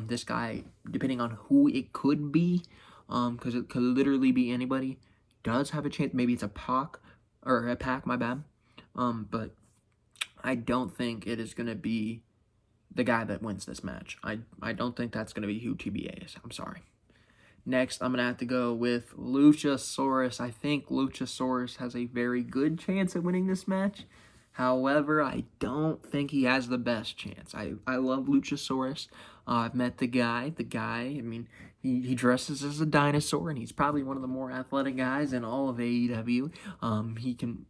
This guy, depending on who it could be, because it could literally be anybody, does have a chance. Maybe it's a Pac, my bad. But I don't think it is going to be the guy that wins this match. I don't think that's going to be who TBA is. I'm sorry. Next, I'm going to have to go with Luchasaurus. I think Luchasaurus has a very good chance at winning this match. However, I don't think he has the best chance. I love Luchasaurus. I've met the guy. I mean, he dresses as a dinosaur, and he's probably one of the more athletic guys in all of AEW. He can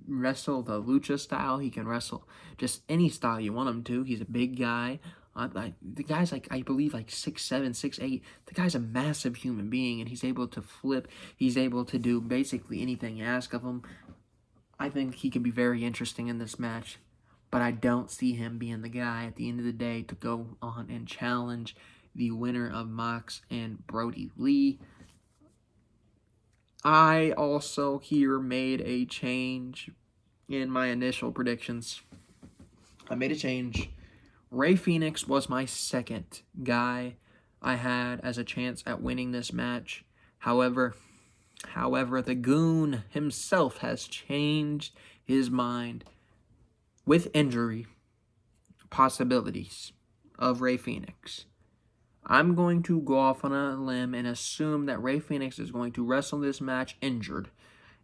wrestle the lucha style. He can wrestle just any style you want him to. He's a big guy. The guy's I believe 6'7", 6'8". The guy's a massive human being, and he's able to flip. He's able to do basically anything you ask of him. I think he can be very interesting in this match, but I don't see him being the guy at the end of the day to go on and challenge the winner of Mox and Brody Lee. I also here made a change in my initial predictions. I made a change. Rey Fenix was my second guy I had as a chance at winning this match. However, the Goon himself has changed his mind with injury possibilities of Rey Fenix. I'm going to go off on a limb and assume that Rey Fenix is going to wrestle this match injured,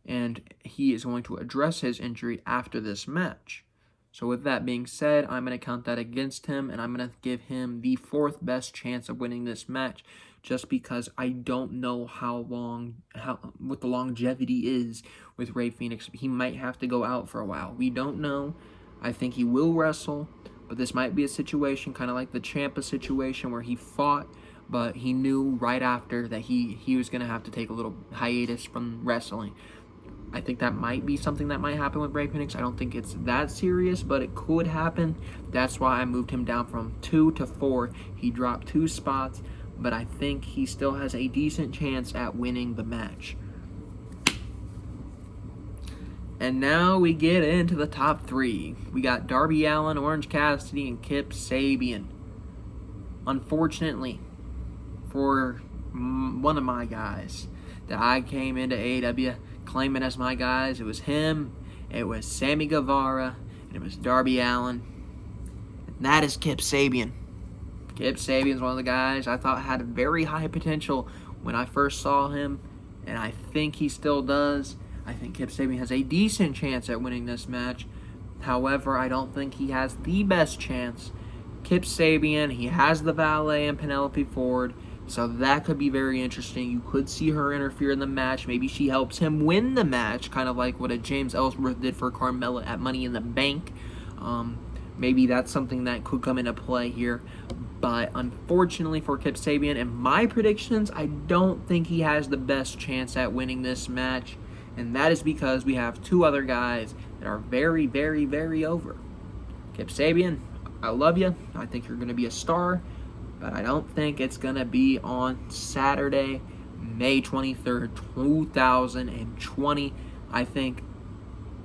and he is going to address his injury after this match. So with that being said, I'm going to count that against him, and I'm going to give him the fourth best chance of winning this match, just because I don't know what the longevity is with Rey Fenix. He might have to go out for a while. We don't know. I think he will wrestle, but this might be a situation kind of like the Ciampa situation where he fought, but he knew right after that he was going to have to take a little hiatus from wrestling. I think that might be something that might happen with Rey Fenix. I don't think it's that serious, but it could happen. That's why I moved him down from 2 to 4. He dropped 2 spots, but I think he still has a decent chance at winning the match. And now we get into the top 3. We got Darby Allin, Orange Cassidy, and Kip Sabian. Unfortunately, for one of my guys that I came into AEW claiming as my guys, it was him, it was Sammy Guevara, and it was Darby Allin. And that is Kip Sabian. Kip Sabian is one of the guys I thought had very high potential when I first saw him, and I think he still does. I think Kip Sabian has a decent chance at winning this match. However, I don't think he has the best chance. Kip Sabian, he has the valet and Penelope Ford, so that could be very interesting. You could see her interfere in the match. Maybe she helps him win the match, kind of like what a James Ellsworth did for Carmella at Money in the Bank. Maybe that's something that could come into play here. But unfortunately for Kip Sabian, in my predictions, I don't think he has the best chance at winning this match. And that is because we have 2 other guys that are very, very, very over. Kip Sabian, I love you. I think you're going to be a star. But I don't think it's going to be on Saturday, May 23rd, 2020. I think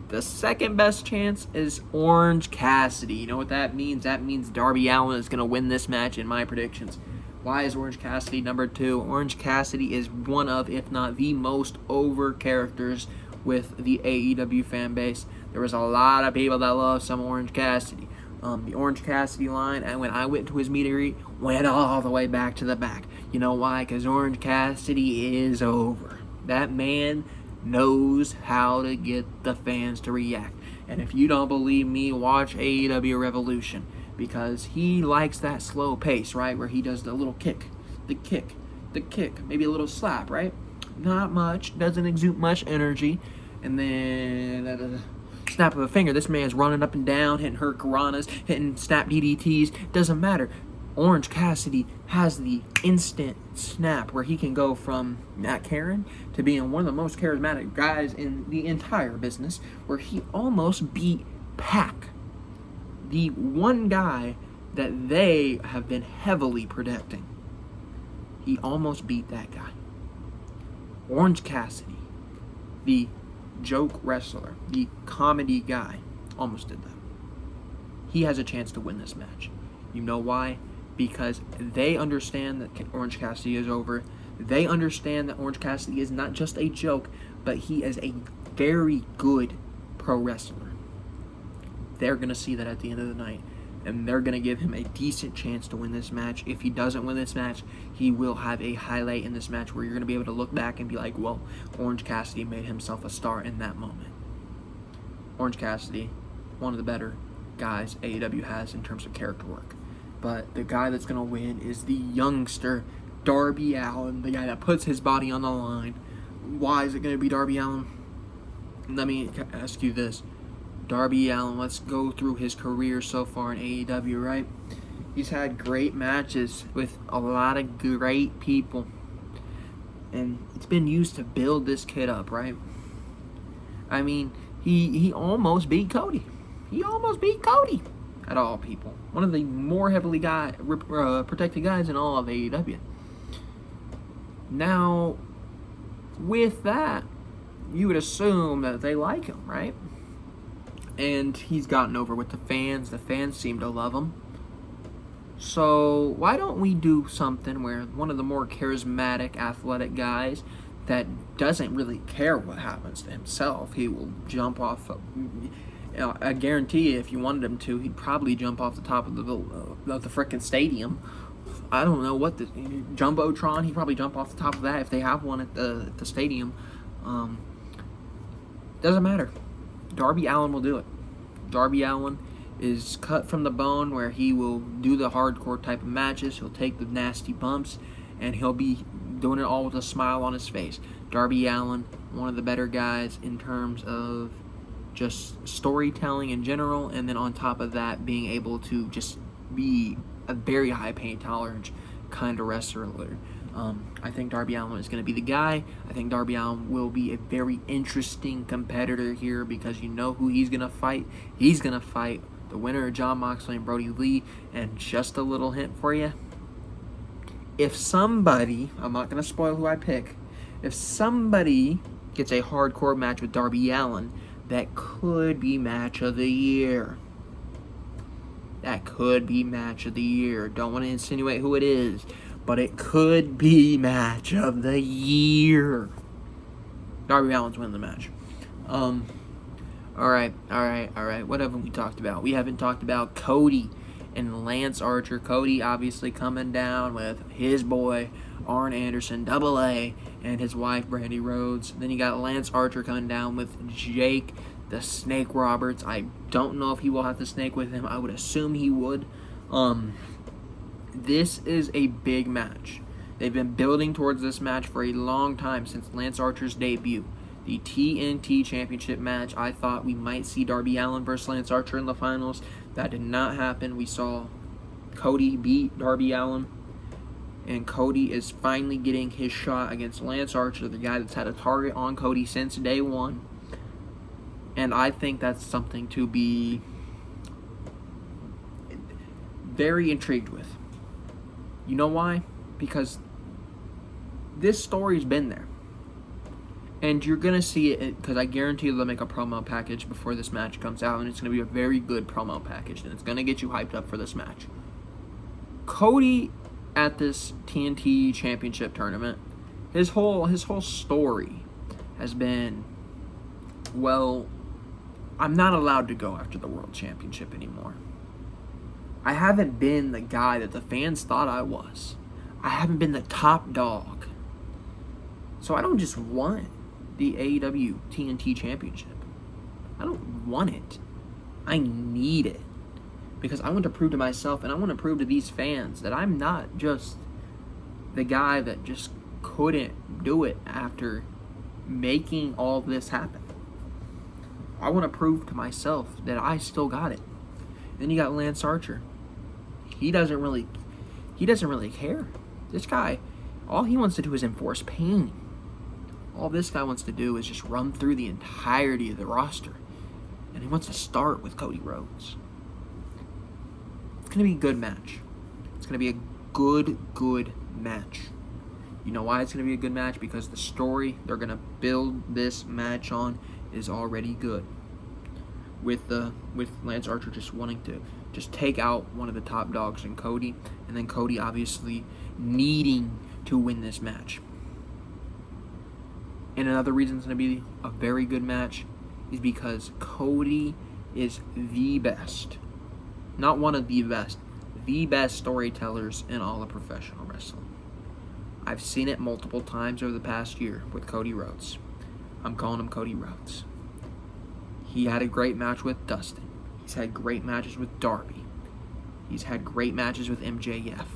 the second best chance is Orange Cassidy. You know what that means? That means Darby Allin is going to win this match in my predictions. Why is Orange Cassidy number 2? Orange Cassidy is one of, if not the most over characters with the AEW fan base. There was a lot of people that love some Orange Cassidy. The Orange Cassidy line, and when I went to his meet and greet, went all the way back to the back. You know why? Because Orange Cassidy is over. That man knows how to get the fans to react. And if you don't believe me, watch AEW Revolution, because he likes that slow pace, right? Where he does the little kick, maybe a little slap, right? Not much, doesn't exude much energy. And then snap of a finger, this man's running up and down, hitting hurricanranas, hitting snap DDTs, doesn't matter. Orange Cassidy has the instant snap where he can go from not caring to being one of the most charismatic guys in the entire business, where he almost beat Pac, the one guy that they have been heavily protecting. He almost beat that guy. Orange Cassidy, the joke wrestler, the comedy guy, almost did that. He has a chance to win this match. You know why? Because they understand that Orange Cassidy is over. They understand that Orange Cassidy is not just a joke, but he is a very good pro wrestler. They're going to see that at the end of the night, and they're going to give him a decent chance to win this match. If he doesn't win this match, he will have a highlight in this match where you're going to be able to look back and be like, well, Orange Cassidy made himself a star in that moment. Orange Cassidy, one of the better guys AEW has in terms of character work. But the guy that's going to win is the youngster, Darby Allin, the guy that puts his body on the line. Why is it going to be Darby Allin? Let me ask you this. Darby Allin, let's go through his career so far in AEW, right? He's had great matches with a lot of great people. And it's been used to build this kid up, right? I mean, he almost beat Cody. He almost beat Cody. At all people. One of the more heavily protected guys in all of AEW. Now, with that, you would assume that they like him, right? And he's gotten over with the fans. The fans seem to love him. So, why don't we do something where one of the more charismatic, athletic guys that doesn't really care what happens to himself, he will jump off I guarantee you, if you wanted him to, he'd probably jump off the top of the frickin' stadium. I don't know what the Jumbotron. He'd probably jump off the top of that if they have one at the stadium. Doesn't matter. Darby Allin will do it. Darby Allin is cut from the bone where he will do the hardcore type of matches. He'll take the nasty bumps, and he'll be doing it all with a smile on his face. Darby Allin, one of the better guys in terms of just storytelling in general, and then on top of that, being able to just be a very high pain tolerance kind of wrestler. I think Darby Allin is going to be the guy. I think Darby Allin will be a very interesting competitor here, because you know who he's going to fight. He's going to fight the winner of Jon Moxley and Brody Lee, and just a little hint for you, if somebody, I'm not going to spoil who I pick, if somebody gets a hardcore match with Darby Allin, that could be match of the year. That could be match of the year. Don't want to insinuate who it is, but it could be match of the year. Darby Allin's winning the match. Alright. What haven't we talked about? We haven't talked about Cody and Lance Archer. Cody obviously coming down with his boy, Arn Anderson, Double A, and his wife, Brandy Rhodes. Then you got Lance Archer coming down with Jake the Snake Roberts. I don't know if he will have the snake with him. I would assume he would. This is a big match. They've been building towards this match for a long time, since Lance Archer's debut. The TNT Championship match, I thought we might see Darby Allin versus Lance Archer in the finals. That did not happen. We saw Cody beat Darby Allin, and Cody is finally getting his shot against Lance Archer, the guy that's had a target on Cody since day one. And I think that's something to be very intrigued with. You know why? Because this story's been there. And you're going to see it, because I guarantee they'll make a promo package before this match comes out, and it's going to be a very good promo package, and it's going to get you hyped up for this match. Cody, at this TNT Championship tournament, his whole story has been, well, I'm not allowed to go after the World Championship anymore. I haven't been the guy that the fans thought I was. I haven't been the top dog. So I don't just want the AEW TNT Championship. I don't want it. I need it. Because I want to prove to myself, and I want to prove to these fans, that I'm not just the guy that just couldn't do it after making all this happen. I want to prove to myself that I still got it. Then you got Lance Archer. He doesn't really care. This guy, all he wants to do is enforce pain. All this guy wants to do is just run through the entirety of the roster. And he wants to start with Cody Rhodes. It's going to be a good match. It's going to be a good match. You know why it's going to be a good match? Because the story they're going to build this match on is already good. With Lance Archer just wanting to just take out one of the top dogs in Cody, and then Cody obviously needing to win this match. And another reason it's going to be a very good match is because Cody is the best, not one of the best storytellers in all of professional wrestling. I've seen it multiple times over the past year with Cody Rhodes. I'm calling him Cody Rhodes. He had a great match with Dustin. He's had great matches with Darby. He's had great matches with MJF.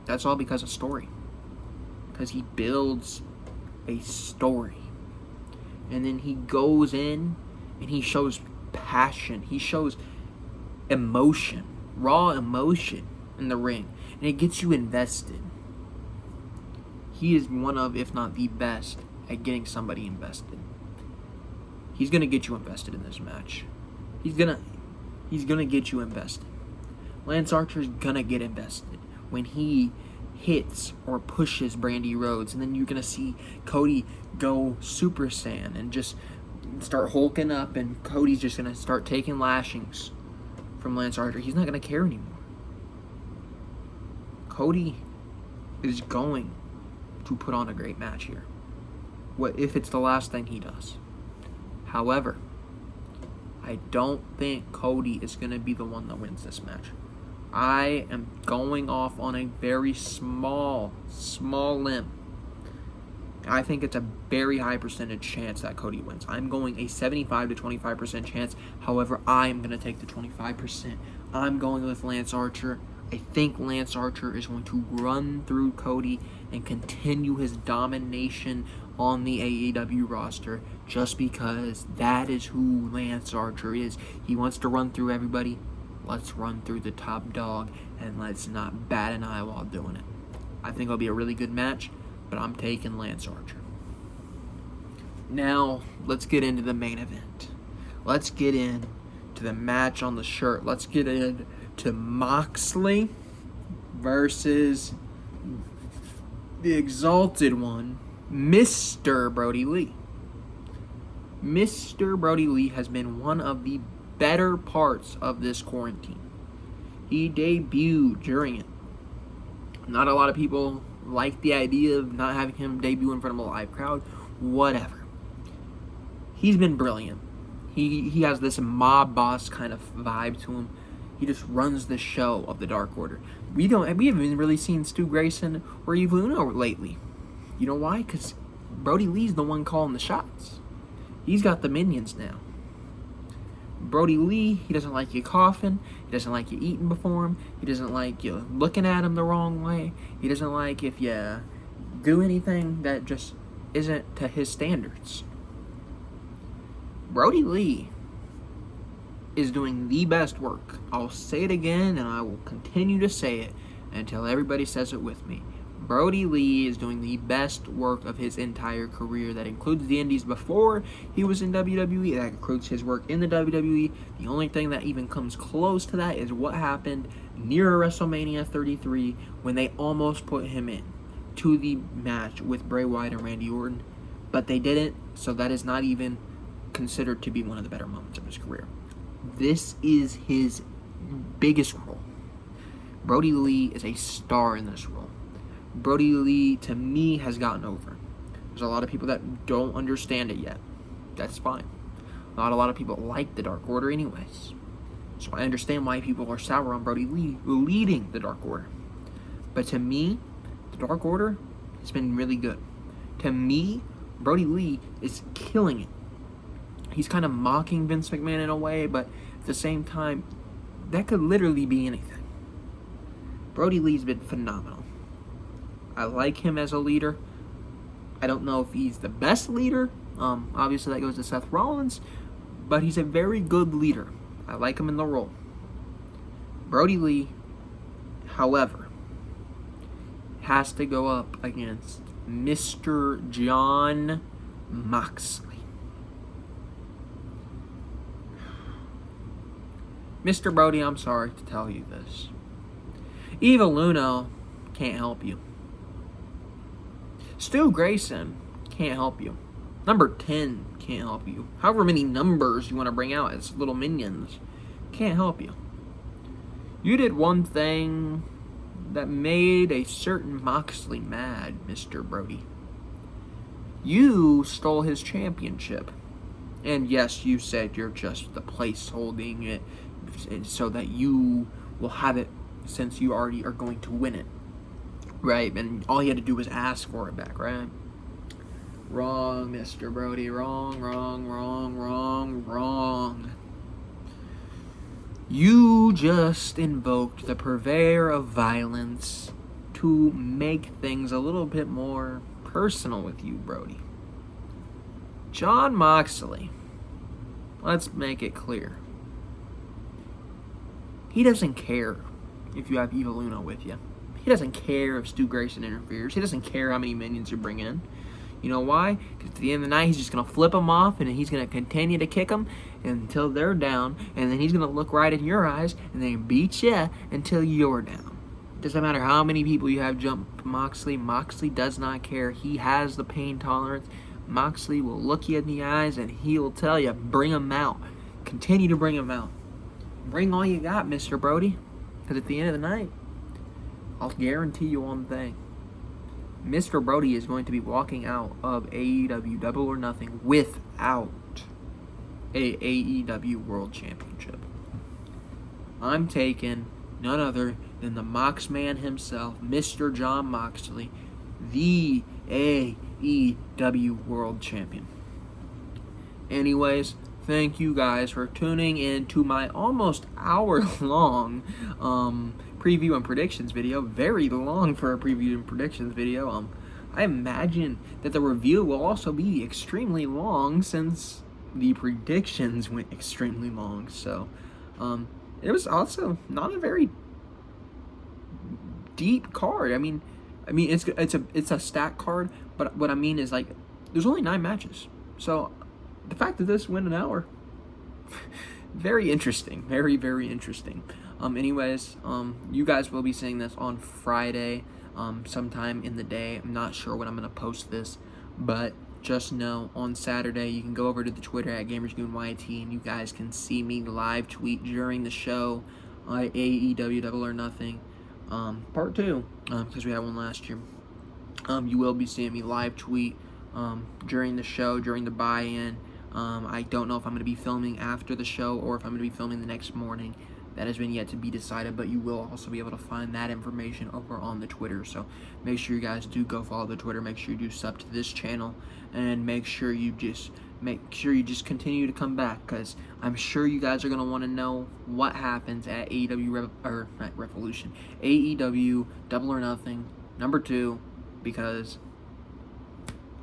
That's all because of story. Because he builds a story. And then he goes in and he shows passion. He shows emotion. Raw emotion in the ring. And it gets you invested. He is one of, if not the best, at getting somebody invested. He's going to get you invested in this match. He's gonna get you invested. Lance Archer's going to get invested when he hits or pushes Brandy Rhodes. And then you're going to see Cody go Super Saiyan and just start hulking up. And Cody's just going to start taking lashings from Lance Archer. He's not going to care anymore. Cody is going to put on a great match here. What if it's the last thing he does? However, I don't think Cody is going to be the one that wins this match. I am going off on a very small limb. I think it's a very high percentage chance that Cody wins. I'm going a 75 to 25% chance. However, I am going to take the 25%. I'm going with Lance Archer. I think Lance Archer is going to run through Cody and continue his domination on the AEW roster just because that is who Lance Archer is. He wants to run through everybody. Let's run through the top dog and let's not bat an eye while doing it. I think it'll be a really good match, but I'm taking Lance Archer. Now, let's get into the main event. Let's get into the match on the shirt. Let's get into Moxley versus the Exalted One, Mr. Brody Lee. Mr. Brody Lee has been one of the better parts of this quarantine. He debuted during it. Not a lot of people like the idea of not having him debut in front of a live crowd. Whatever. He's been brilliant. He has this mob boss kind of vibe to him. He just runs the show of the Dark Order. We haven't even really seen Stu Grayson or Evil Uno lately. You know why? Because Brody Lee's the one calling the shots. He's got the minions now. Brody Lee, he doesn't like you coughing. He doesn't like you eating before him. He doesn't like you looking at him the wrong way. He doesn't like if you do anything that just isn't to his standards. Brody Lee is doing the best work. I'll say it again, and I will continue to say it until everybody says it with me. Brody Lee is doing the best work of his entire career. That includes the indies before he was in WWE. That includes his work in the WWE. The only thing that even comes close to that is what happened near WrestleMania 33 when they almost put him in to the match with Bray Wyatt and Randy Orton. But they didn't, so that is not even considered to be one of the better moments of his career. This is his biggest role. Brody Lee is a star in this role. Brody Lee, to me, has gotten over. There's a lot of people that don't understand it yet. That's fine. Not a lot of people like the Dark Order anyways. So I understand why people are sour on Brody Lee leading the Dark Order. But to me, the Dark Order has been really good. To me, Brody Lee is killing it. He's kind of mocking Vince McMahon in a way, but at the same time, that could literally be anything. Brody Lee's been phenomenal. I like him as a leader. I don't know if he's the best leader. Obviously, that goes to Seth Rollins, but he's a very good leader. I like him in the role. Brody Lee, however, has to go up against Mr. Jon Moxley. Mr. Brody, I'm sorry to tell you this. Evil Uno can't help you. Stu Grayson can't help you. Number 10 can't help you. However many numbers you want to bring out as little minions can't help you. You did one thing that made a certain Moxley mad, Mr. Brody. You stole his championship. And yes, you said you're just the place holding it so that you will have it since you already are going to win it. Right, and all you had to do was ask for it back, right? Wrong, Mr. Brody. Wrong. You just invoked the purveyor of violence to make things a little bit more personal with you, Brody. Jon Moxley, let's make it clear. He doesn't care if you have Evil Uno with you. He doesn't care if Stu Grayson interferes. He doesn't care how many minions you bring in. You know why? Because at the end of the night, he's just going to flip them off, and he's going to continue to kick them until they're down, and then he's going to look right in your eyes, and then beat you until you're down. It doesn't matter how many people you have jump Moxley. Moxley does not care. He has the pain tolerance. Moxley will look you in the eyes, and he will tell you, bring him out. Continue to bring him out. Bring all you got, Mr. Brody. Because at the end of the night, I'll guarantee you one thing. Mr. Brody is going to be walking out of AEW Double or Nothing without a AEW World Championship. I'm taking none other than the Mox Man himself, Mr. Jon Moxley, the AEW World Champion. Anyways, thank you guys for tuning in to my almost hour-long preview and predictions video. Very long for a preview and predictions video. I imagine that the review will also be extremely long since the predictions went extremely long. So, it was also not a very deep card. I mean, it's a stack card, but what I mean is, like, there's only 9 matches. So, the fact that this went an hour, very interesting. Very, very interesting. You guys will be seeing this on Friday, sometime in the day. I'm not sure when I'm going to post this, but just know on Saturday you can go over to the Twitter at gamersgoonYT and you guys can see me live tweet during the show, AEW Double or Nothing, part 2, because we had one last year. You will be seeing me live tweet during the show, during the buy-in. I don't know if I'm going to be filming after the show or if I'm going to be filming the next morning. That has been yet to be decided, but you will also be able to find that information over on the Twitter. So make sure you guys do go follow the Twitter. Make sure you do sub to this channel, and make sure you just continue to come back, because I'm sure you guys are going to want to know what happens at Revolution, AEW Double or Nothing #2, because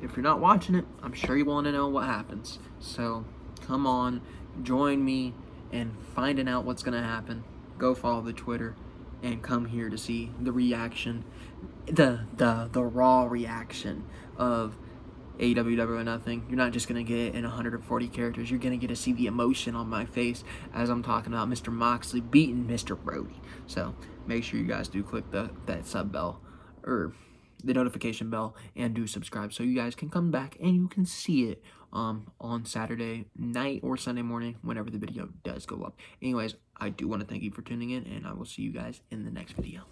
if you're not watching it, I'm sure you want to know what happens. So come on, join me in finding out what's going to happen. Go follow the Twitter and come here to see the reaction, the raw reaction of AEW Double or Nothing. You're not just going to get it in 140 characters. You're going to get to see the emotion on my face as I'm talking about Mr. Moxley beating Mr. Brody. So make sure you guys do click that sub bell, or the notification bell, and do subscribe so you guys can come back and you can see it on Saturday night or Sunday morning, whenever the video does go up. Anyways, I do want to thank you for tuning in, and I will see you guys in the next video.